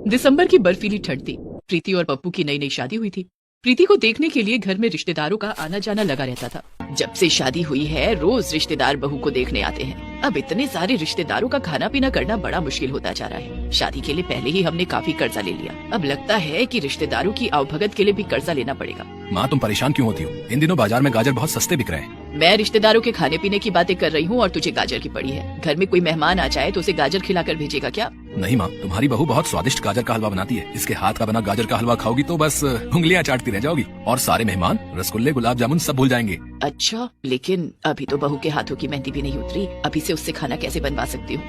दिसंबर की बर्फीली ठंड थी। प्रीति और पप्पू की नई नई शादी हुई थी। प्रीति को देखने के लिए घर में रिश्तेदारों का आना जाना लगा रहता था। जब से शादी हुई है रोज रिश्तेदार बहू को देखने आते हैं। अब इतने सारे रिश्तेदारों का खाना पीना करना बड़ा मुश्किल होता जा रहा है। शादी के लिए पहले ही हमने काफी कर्जा ले लिया। अब लगता है कि रिश्तेदारों की आवभगत के लिए भी कर्जा लेना पड़ेगा। माँ तुम परेशान क्यों होती हो? इन दिनों बाजार में गाजर बहुत सस्ते बिक रहे हैं। मैं रिश्तेदारों के खाने पीने की बातें कर रही हूँ और तुझे गाजर की पड़ी है। घर में कोई मेहमान आ जाए तो उसे गाजर खिलाकर भेजेगा क्या? नहीं माँ, तुम्हारी बहू बहुत स्वादिष्ट गाजर का हलवा बनाती है। इसके हाथ का बना गाजर का हलवा खाओगी तो बस उंगलियाँ चाटती रह जाओगी और सारे मेहमान रसगुल्ले गुलाब जामुन सब भूल जाएंगे। अच्छा, लेकिन अभी तो बहू के हाथों की मेहंदी भी नहीं उतरी। अभी से उससे खाना कैसे बनवा सकती हूँ?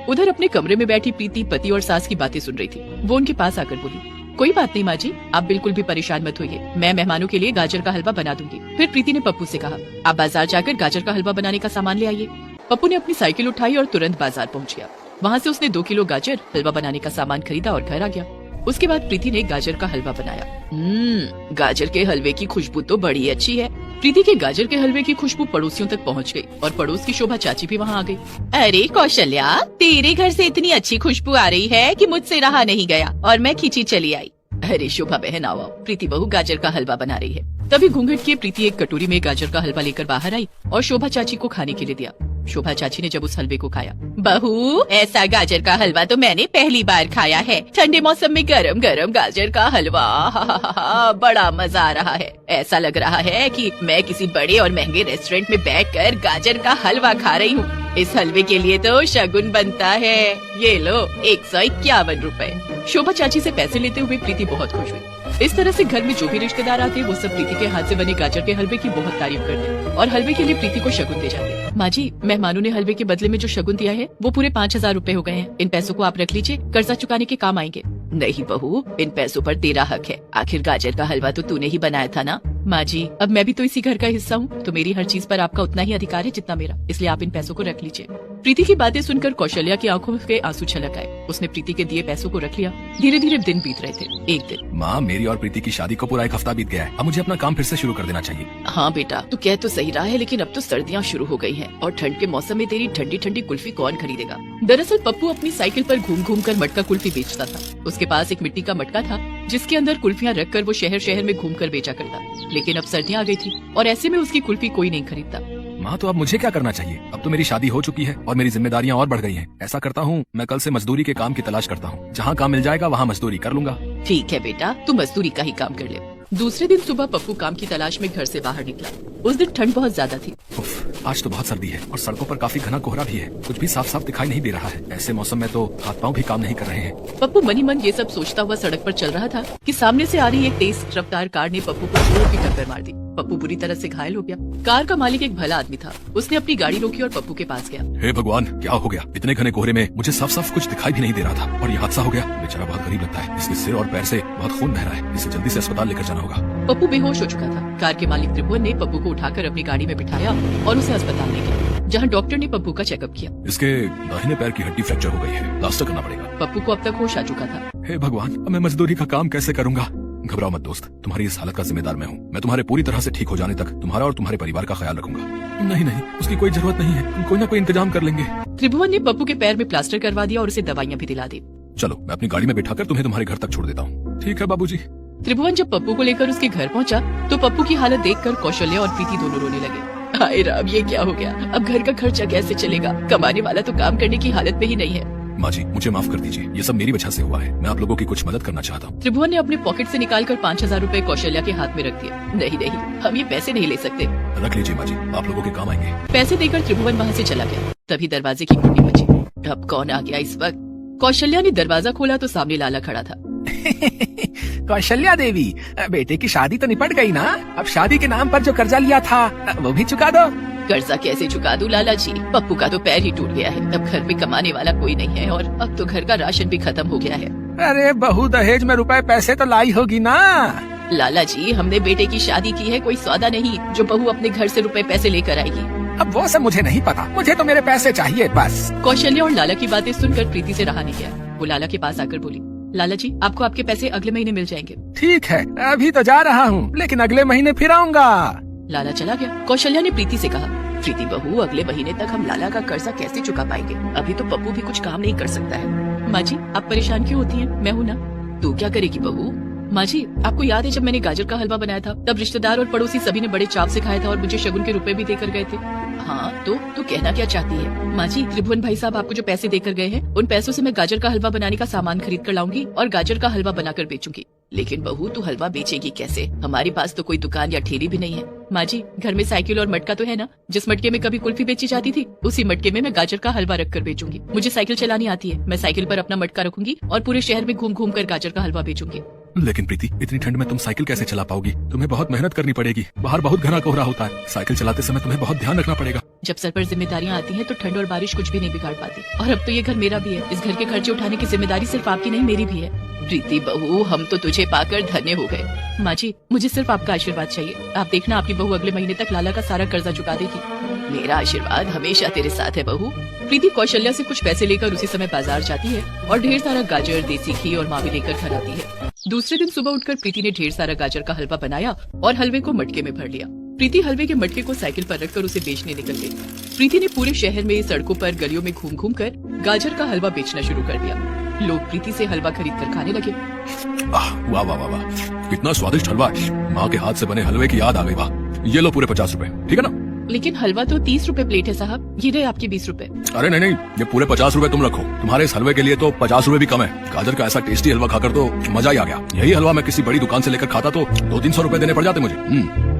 उधर अपने कमरे में बैठी प्रीति पति और सास की बातें सुन रही थी। वो उनके पास आकर बोली, कोई बात नहीं माँ जी, आप बिल्कुल भी परेशान मत होइए। मैं मेहमानों के लिए गाजर का हलवा बना दूंगी। फिर प्रीति ने पप्पू से कहा, आप बाजार जाकर गाजर का हलवा बनाने का सामान ले आइए। पप्पू ने अपनी साइकिल उठाई और तुरंत बाजार पहुंच गया। वहाँ से उसने 2 किलो गाजर हलवा बनाने का सामान खरीदा और घर आ गया। उसके बाद प्रीति ने गाजर का हलवा बनाया। गाजर के हलवे की खुशबू तो बड़ी अच्छी है। प्रीति के गाजर के हलवे की खुशबू पड़ोसियों तक पहुंच गई और पड़ोस की शोभा चाची भी वहां आ गई। अरे कौशल्या, तेरे घर से इतनी अच्छी खुशबू आ रही है कि मुझसे रहा नहीं गया और मैं खींची चली आई। अरे शोभा बहन आओ, प्रीति बहू गाजर का हलवा बना रही है। तभी घूंघट किए प्रीति एक कटोरी में गाजर का हलवा लेकर बाहर आई और शोभा चाची को खाने के लिए दिया। शोभा चाची ने जब उस हलवे को खाया, बहू ऐसा गाजर का हलवा तो मैंने पहली बार खाया है। ठंडे मौसम में गरम गरम गाजर का हलवा, बड़ा मजा आ रहा है। ऐसा लग रहा है कि मैं किसी बड़े और महंगे रेस्टोरेंट में बैठकर गाजर का हलवा खा रही हूँ। इस हलवे के लिए तो शगुन बनता है। ये लो 151 रुपए। शोभा चाची से पैसे लेते हुए प्रीति बहुत खुश हुई। इस तरह से घर में जो भी रिश्तेदार आते वो सब प्रीति के हाथ से बने गाजर के हलवे की बहुत तारीफ करते और हलवे के लिए प्रीति को शगुन दे जाते। माँ जी, मेहमानों ने हलवे के बदले में जो शगुन दिया है वो पूरे 5000 रुपए हो गए हैं। इन पैसों को आप रख लीजिए, कर्जा चुकाने के काम आएंगे। नहीं बहू, इन पैसों पर तेरा हक है। आखिर गाजर का हलवा तो तूने ही बनाया था ना। माँ जी, अब मैं भी तो इसी घर का हिस्सा हूँ, तो मेरी हर चीज पर आपका उतना ही अधिकार है जितना मेरा, इसलिए आप इन पैसों को रख लीजिए। प्रीति की बातें सुनकर कौशल्या की आंखों के आंसू छलक आए। उसने प्रीति के दिए पैसों को रख लिया। धीरे धीरे दिन बीत रहे थे। एक दिन, माँ मेरी और प्रीति की शादी को पूरा 1 हफ्ता बीत गया है। अब मुझे अपना काम फिर से शुरू कर देना चाहिए। हाँ बेटा, तू कह तो सही रहा है, लेकिन अब तो सर्दियाँ शुरू हो गई हैं और ठंड के मौसम में तेरी ठंडी ठंडी कुल्फी कौन खरीदेगा? दरअसल पप्पू अपनी साइकिल पर घूम घूम कर मटका कुल्फी बेचता था। उसके पास एक मिट्टी का मटका था जिसके अंदर कुल्फियाँ रखकर वो शहर शहर में घूम कर बेचा करता। लेकिन अब सर्दियाँ आ गई थी और ऐसे में उसकी कुल्फी कोई नहीं खरीदता। माँ तो अब मुझे क्या करना चाहिए? अब तो मेरी शादी हो चुकी है और मेरी जिम्मेदारियाँ और बढ़ गई हैं। ऐसा करता हूँ, मैं कल से मजदूरी के काम की तलाश करता हूँ। जहाँ काम मिल जाएगा वहाँ मजदूरी कर लूंगा। ठीक है बेटा, तू मजदूरी का ही काम कर ले। दूसरे दिन सुबह पप्पू काम की तलाश में घर से बाहर निकला। उस दिन ठंड बहुत ज्यादा थी। आज तो बहुत सर्दी है और सड़कों पर काफी घना कोहरा भी है। कुछ भी साफ साफ दिखाई नहीं दे रहा है। ऐसे मौसम में तो हाथ पांव भी काम नहीं कर रहे हैं। पप्पू मनी मन ये सब सोचता हुआ सड़क पर चल रहा था कि सामने से आ रही एक तेज रफ्तार कार ने पप्पू को जोर की टक्कर मार दी। पप्पू बुरी तरह से घायल हो गया। कार का मालिक एक भला आदमी था। उसने अपनी गाड़ी रोकी और पप्पू के पास गया। हे भगवान, क्या हो गया? इतने घने कोहरे में मुझे साफ साफ कुछ दिखाई भी नहीं दे रहा था और ये हादसा हो गया। बेचारा बहुत गरीब लगता है। इसके सिर और पैर से बहुत खून बह रहा है। इसे जल्दी से अस्पताल लेकर जाना होगा। पप्पू बेहोश हो चुका था। कार के मालिक त्रिभुवन ने पप्पू को उठाकर अपनी गाड़ी में बिठाया और उसे अस्पताल ले गया, जहाँ डॉक्टर ने पप्पू का चेकअप किया। इसके दाहिने पैर की हड्डी फ्रैक्चर हो गई है, प्लास्टर करना पड़ेगा। पप्पू को अब तक होश आ चुका था। हे भगवान, अब मैं मजदूरी का काम कैसे करूंगा? घबराओ मत दोस्त, तुम्हारी इस हालत का जिम्मेदार मैं हूँ। मैं तुम्हारे पूरी तरह से ठीक हो जाने तक तुम्हारा और तुम्हारे परिवार का ख्याल रखूंगा। नहीं नहीं, उसकी कोई जरूरत नहीं है, हम कोई ना कोई इंतजाम कर लेंगे। त्रिभुवन ने पप्पू के पैर में प्लास्टर करवा दिया और उसे दवाइयाँ भी दिला दी। चलो, मैं अपनी गाड़ी में बिठाकर तुम्हें तुम्हारे घर तक छोड़ देता हूँ। ठीक है बाबूजी। त्रिभुवन जब पप्पू को लेकर उसके घर पहुंचा तो पप्पू की हालत देखकर कौशल्या और प्रीति दोनों रोने लगे। हाय राम, ये क्या हो गया? अब घर का खर्चा कैसे चलेगा? कमाने वाला तो काम करने की हालत में ही नहीं है। माँ जी, मुझे माफ कर दीजिए, ये सब मेरी वजह से हुआ है। मैं आप लोगों की कुछ मदद करना चाहता हूँ। त्रिभुवन ने अपने पॉकेट से निकालकर 5000 रुपए कौशल्या के हाथ में रख दिए। नहीं नहीं, हम ये पैसे नहीं ले सकते। रख लीजिए माँ जी, आप लोगों के काम आएंगे। पैसे देकर त्रिभुवन वहाँ से चला गया। तभी दरवाजे की घंटी बजी। अब कौन आ गया इस वक्त? कौशल्या ने दरवाजा खोला तो सामने लाला खड़ा था। कौशल्या देवी, बेटे की शादी तो निपट गई ना? अब शादी के नाम पर जो कर्जा लिया था वो भी चुका दो। कर्जा कैसे चुका दूं लाला जी? पप्पू का तो पैर ही टूट गया है। अब घर में कमाने वाला कोई नहीं है और अब तो घर का राशन भी खत्म हो गया है। अरे बहू दहेज में रुपए पैसे तो लाई होगी ना? लाला जी, हमने बेटे की शादी की है, कोई सौदा नहीं जो बहू अपने घर से रुपए पैसे लेकर आएगी। अब वो सब मुझे नहीं पता, मुझे तो मेरे पैसे चाहिए बस। कौशल्या और लाला की बातें सुनकर प्रीति से रहा नहीं गया। वो लाला के पास आकर बोली, लाला जी, आपको आपके पैसे अगले महीने मिल जाएंगे। ठीक है, अभी तो जा रहा हूँ, लेकिन अगले महीने फिर आऊँगा। लाला चला गया। कौशल्या ने प्रीति से कहा, प्रीति बहू, अगले महीने तक हम लाला का कर्जा कैसे चुका पाएंगे? अभी तो पप्पू भी कुछ काम नहीं कर सकता है। माँ जी, आप परेशान क्यों होती हैं? मैं हूँ ना। तू क्या करेगी बहू? माँ जी, आपको याद है जब मैंने गाजर का हलवा बनाया था, तब रिश्तेदार और पड़ोसी सभी ने बड़े चाव से खाया था और मुझे शगुन के रुपए भी देकर गए थे। हाँ तो तू कहना क्या चाहती है? माँ जी, त्रिभुवन भाई साहब आपको जो पैसे देकर गए हैं, उन पैसों से मैं गाजर का हलवा बनाने का सामान खरीद कर लाऊंगी और गाजर का हलवा बनाकर बेचूंगी। लेकिन बहू, तू हलवा बेचेगी कैसे? हमारे पास तो कोई दुकान या ठेली भी नहीं है। माँ जी, घर में साइकिल और मटका तो है ना? जिस मटके में कभी कुल्फी बेची जाती थी, उसी मटके में मैं गाजर का हलवा रखकर बेचूंगी। मुझे साइकिल चलानी आती है, मैं साइकिल पर अपना मटका रखूंगी और पूरे शहर में घूम घूम कर गाजर का हलवा बेचूंगी। लेकिन प्रीति, इतनी ठंड में तुम साइकिल कैसे चला पाओगी? तुम्हें बहुत मेहनत करनी पड़ेगी। बाहर बहुत घना कोहरा होता है। साइकिल चलाते समय तुम्हें बहुत ध्यान रखना पड़ेगा। जब सर पर जिम्मेदारियां आती हैं तो ठंड और बारिश कुछ भी नहीं बिगाड़ पाती। और अब तो ये घर मेरा भी है। इस घर के खर्चे उठाने की जिम्मेदारी सिर्फ आपकी नहीं, मेरी भी है। प्रीति बहू, हम तो तुझे पाकर धन्य हो गए। माँ जी, मुझे सिर्फ आपका आशीर्वाद चाहिए। आप देखना, आपकी बहू अगले महीने तक लाला का सारा कर्जा चुका देगी। मेरा आशीर्वाद हमेशा तेरे साथ है बहू। प्रीति कौशल्या से कुछ पैसे लेकर उसी समय बाजार जाती है और ढेर सारा गाजर, देसी घी और मावे लेकर घर आती है। दूसरे दिन सुबह उठकर प्रीति ने ढेर सारा गाजर का हलवा बनाया और हलवे को मटके में भर लिया। प्रीति हलवे के मटके को साइकिल पर रखकर उसे बेचने निकल गई। प्रीति ने पूरे शहर में सड़कों पर, गलियों में घूम घूम कर गाजर का हलवा बेचना शुरू कर दिया। लोग प्रीति से हलवा खरीद कर खाने लगे। वाह वाह वाह वाह, कितना स्वादिष्ट हलवा है। माँ के हाथ से बने हलवे की याद आ गई। वाह, ये लो पूरे 50 रुपए, ठीक है ना? लेकिन हलवा तो 30 रुपए प्लेट है साहब। ये रहे आपके 20 रुपए। अरे नहीं नहीं, ये पूरे 50 रुपए तुम रखो। तुम्हारे इस हलवे के लिए तो 50 रुपए भी कम है। गाजर का ऐसा टेस्टी हलवा खाकर तो मजा ही आ गया। यही हलवा मैं किसी बड़ी दुकान से लेकर खाता तो 200-300 रुपए देने पड़ जाते मुझे।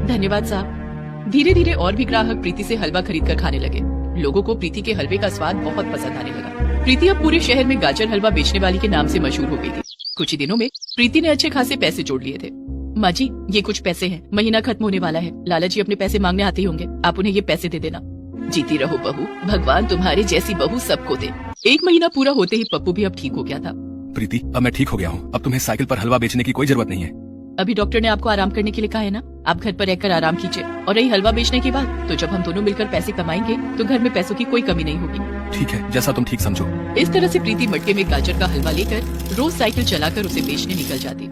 धन्यवाद साहब। धीरे धीरे और भी ग्राहक प्रीति से हलवा खरीद कर खाने लगे। लोगों को प्रीति के हलवे का स्वाद बहुत पसंद आने लगा। प्रीति अब पूरे शहर में गाजर हलवा बेचने वाली के नाम से मशहूर हो गई थी। कुछ ही दिनों में प्रीति ने अच्छे खासे पैसे जोड़ लिए थे। माँ जी, ये कुछ पैसे हैं, महीना खत्म होने वाला है। लाला जी अपने पैसे मांगने आते ही होंगे, आप उन्हें ये पैसे दे देना। जीती रहो बहू, भगवान तुम्हारे जैसी बहू सबको दे। 1 महीना पूरा होते ही पप्पू भी अब ठीक हो गया था। प्रीति, अब मैं ठीक हो गया हूँ। अब तुम्हें साइकिल पर हलवा बेचने की कोई जरूरत नहीं है। अभी डॉक्टर ने आपको आराम करने के लिए कहा है ना, आप घर पर रहकर आराम कीजिए। और रही हलवा बेचने की बात, तो जब हम दोनों मिलकर पैसे कमाएंगे तो घर में पैसों की कोई कमी नहीं होगी। ठीक है, जैसा तुम ठीक समझो। इस तरह से प्रीति मटके में गाजर का हलवा लेकर रोज साइकिल चलाकर उसे बेचने निकल जाती।